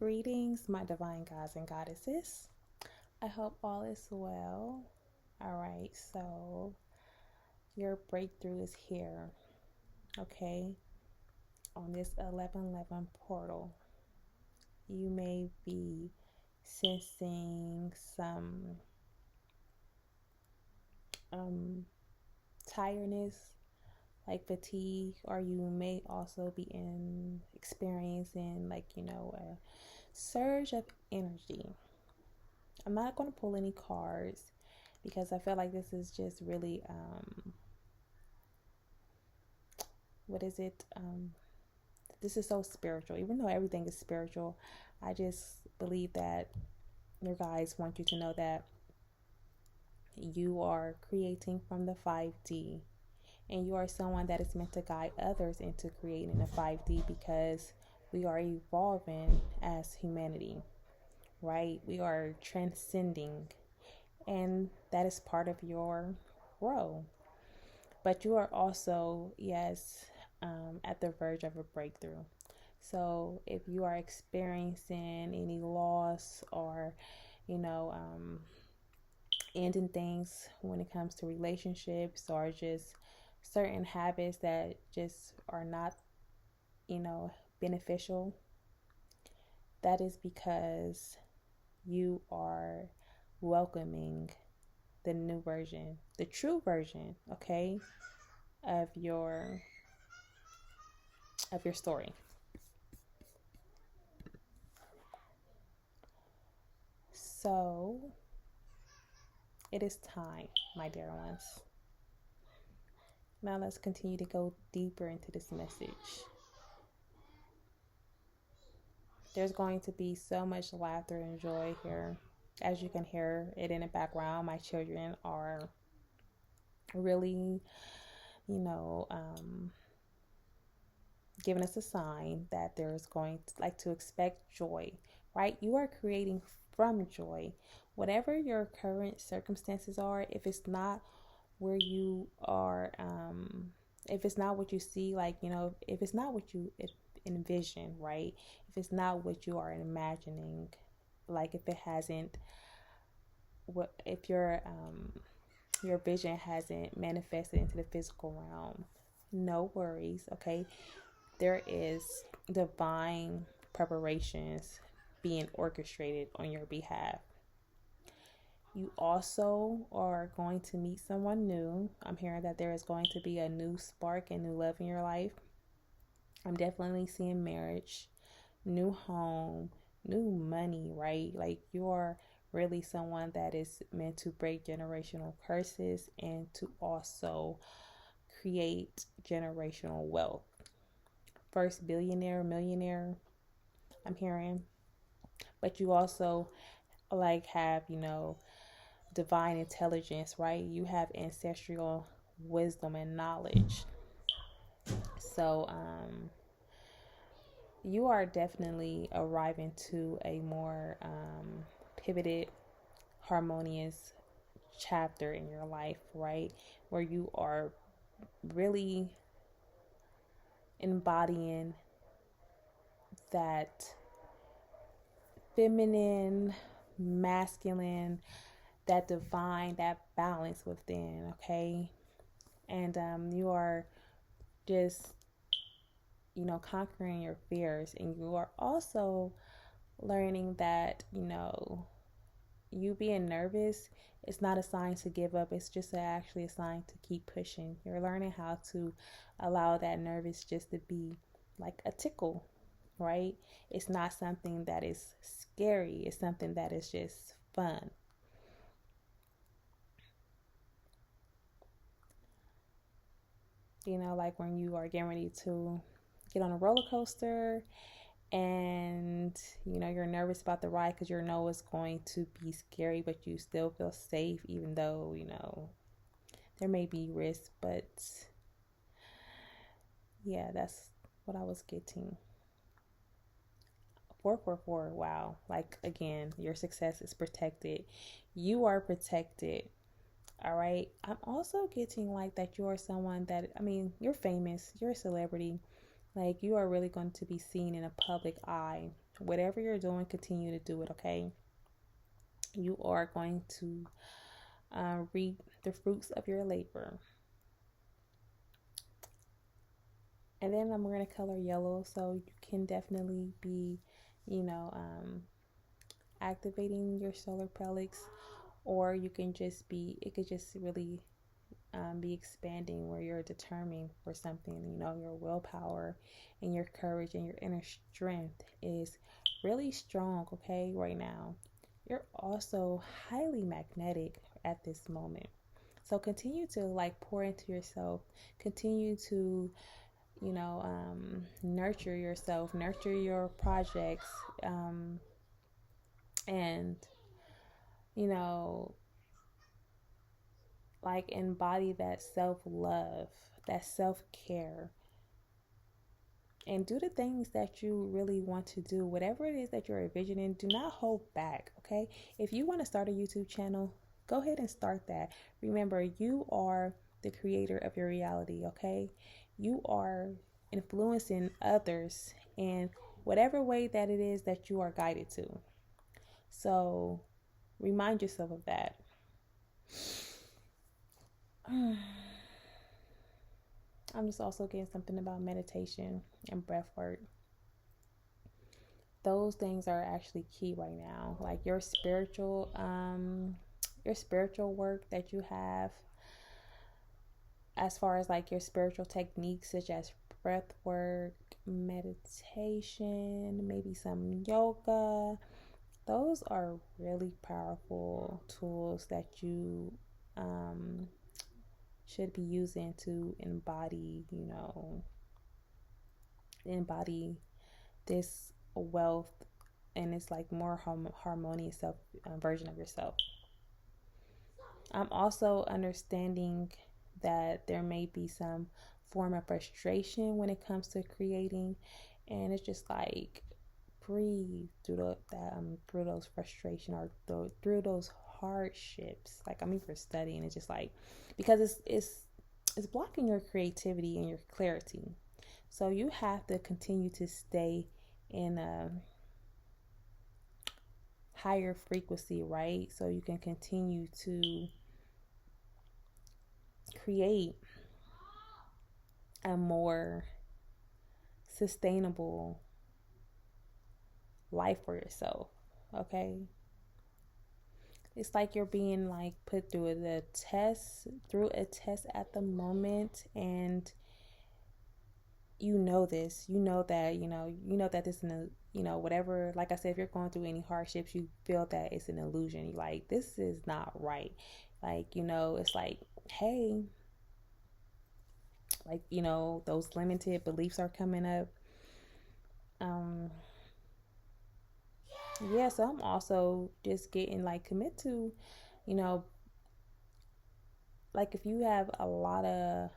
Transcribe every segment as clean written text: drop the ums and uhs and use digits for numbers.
Greetings, my divine gods and goddesses. I hope all is well. All right, so your breakthrough is here, okay? On this 1111 portal, you may be sensing some tiredness, like fatigue, or you may also be experiencing a surge of energy. I'm not going to pull any cards because I feel like this is just really what is it? This is so spiritual. Even though everything is spiritual, I just believe that your guides want you to know that you are creating from the 5D, and you are someone that is meant to guide others into creating the 5D, because we are evolving as humanity, right? We are transcending, and that is part of your role. But you are also, yes, at the verge of a breakthrough. So if you are experiencing any loss, or, you know, ending things when it comes to relationships, or just certain habits that just are not, beneficial, that is because you are welcoming the new version, the true version, okay, of your story. So it is time, my dear ones. Now let's continue to go deeper into this message. There's going to be so much laughter and joy here. As you can hear it in the background, my children are really, you know, giving us a sign that there's going to expect joy, right? You are creating from joy. Whatever your current circumstances are, if it's not where you are, if it's not what you see, if it's not what you envision, right? If it's not what you are imagining, like if it hasn't, if your vision hasn't manifested into the physical realm, no worries, okay? There is divine preparations being orchestrated on your behalf. You also are going to meet someone new. I'm hearing that there is going to be a new spark and new love in your life. I'm definitely seeing marriage, new home, new money, right? Like, you're really someone that is meant to break generational curses and to also create generational wealth. First billionaire, millionaire, I'm hearing. But you also have, divine intelligence, right? You have ancestral wisdom and knowledge. So you are definitely arriving to a more pivoted, harmonious chapter in your life, right? Where you are really embodying that feminine, masculine, that divine, that balance within, okay? And you are just, conquering your fears, and you are also learning that, you being nervous, it's not a sign to give up. It's just actually a sign to keep pushing. You're learning how to allow that nervous just to be like a tickle, right? It's not something that is scary. It's something that is just fun. Like when you are getting ready to get on a roller coaster, and you're nervous about the ride because you know it's going to be scary, but you still feel safe, even though there may be risk. But yeah, that's what I was getting. 444. Wow. Like, again, your success is protected. You are protected. All right. I'm also getting like that you are someone that, you're famous, you're a celebrity. Like, you are really going to be seen in a public eye. Whatever you're doing, continue to do it, okay? You are going to reap the fruits of your labor. And then I'm going to color yellow, so you can definitely be, activating your solar plexus, or you can just be, it could just really be expanding where you're determined for something. Your willpower and your courage and your inner strength is really strong, okay, right now. You're also highly magnetic at this moment. So continue to pour into yourself. Continue to, nurture yourself, nurture your projects, and, embody that self-love, that self-care, and do the things that you really want to do. Whatever it is that you're envisioning, do not hold back, okay? If you want to start a YouTube channel, go ahead and start that. Remember, you are the creator of your reality, okay? You are influencing others in whatever way that it is that you are guided to. So remind yourself of that. I'm just also getting something about meditation and breath work. Those things are actually key right now. Like your spiritual work that you have, as far as your spiritual techniques such as breath work, meditation, maybe some yoga. Those are really powerful tools that you should be using to embody this wealth, and it's more harmonious version of yourself. I'm also understanding that there may be some form of frustration when it comes to creating, and it's just breathe through through those frustration, or through those hardships. For studying, it's just because it's blocking your creativity and your clarity. So you have to continue to stay in a higher frequency, right? So you can continue to create a more sustainable life for yourself, okay? It's you're being put through a test at the moment, and you know this. You know that this is whatever. Like I said, if you're going through any hardships, you feel that it's an illusion. You're this is not right. It's hey, those limited beliefs are coming up. Yeah, so I'm also just getting commit to, if you have a lot of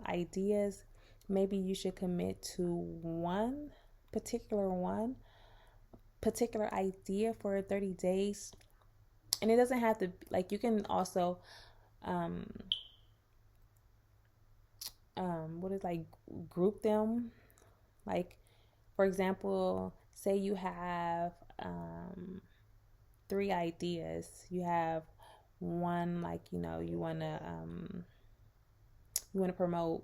ideas, maybe you should commit to one particular idea for 30 days. And it doesn't have to, you can also group them. For example, say you have 3 ideas. You have one, you want to promote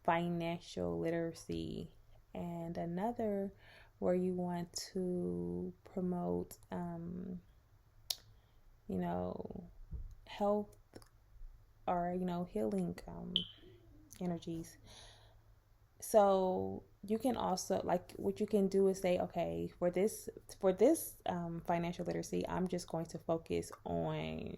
financial literacy, and another where you want to promote health, or healing energies. So you can also, what you can do is say, okay, for this financial literacy, I'm just going to focus on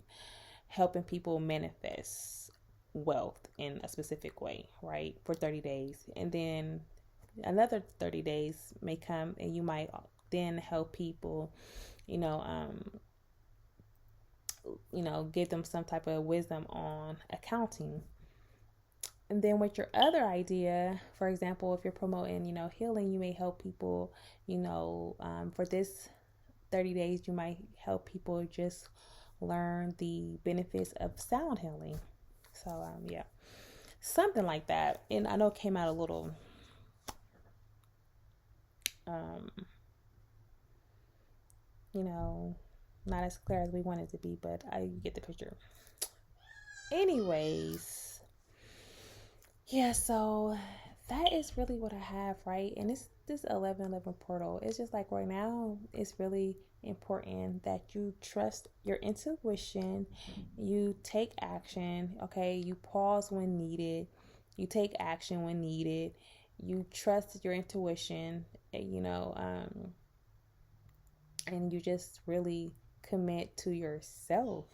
helping people manifest wealth in a specific way, right, for 30 days. And then another 30 days may come, and you might then help people, give them some type of wisdom on accounting. And then with your other idea, for example, if you're promoting, healing, you may help people, for this 30 days, you might help people just learn the benefits of sound healing. So, yeah, something like that. And I know it came out a little not as clear as we want it to be, but I get the picture. Anyways, yeah, so that is really what I have, right? And this 1111 portal. It's just like right now, it's really important that you trust your intuition, you take action, okay? You pause when needed, you take action when needed, you trust your intuition, and you just really commit to yourself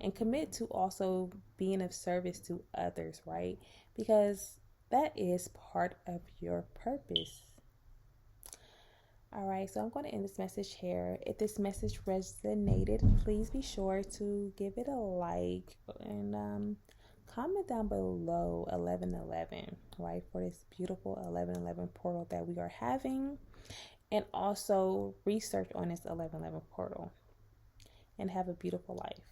and commit to also being of service to others, right? Because that is part of your purpose. All right, so I'm going to end this message here. If this message resonated, please be sure to give it a like and comment down below 1111, right, for this beautiful 1111 portal that we are having, and also research on this 1111 portal, and have a beautiful life.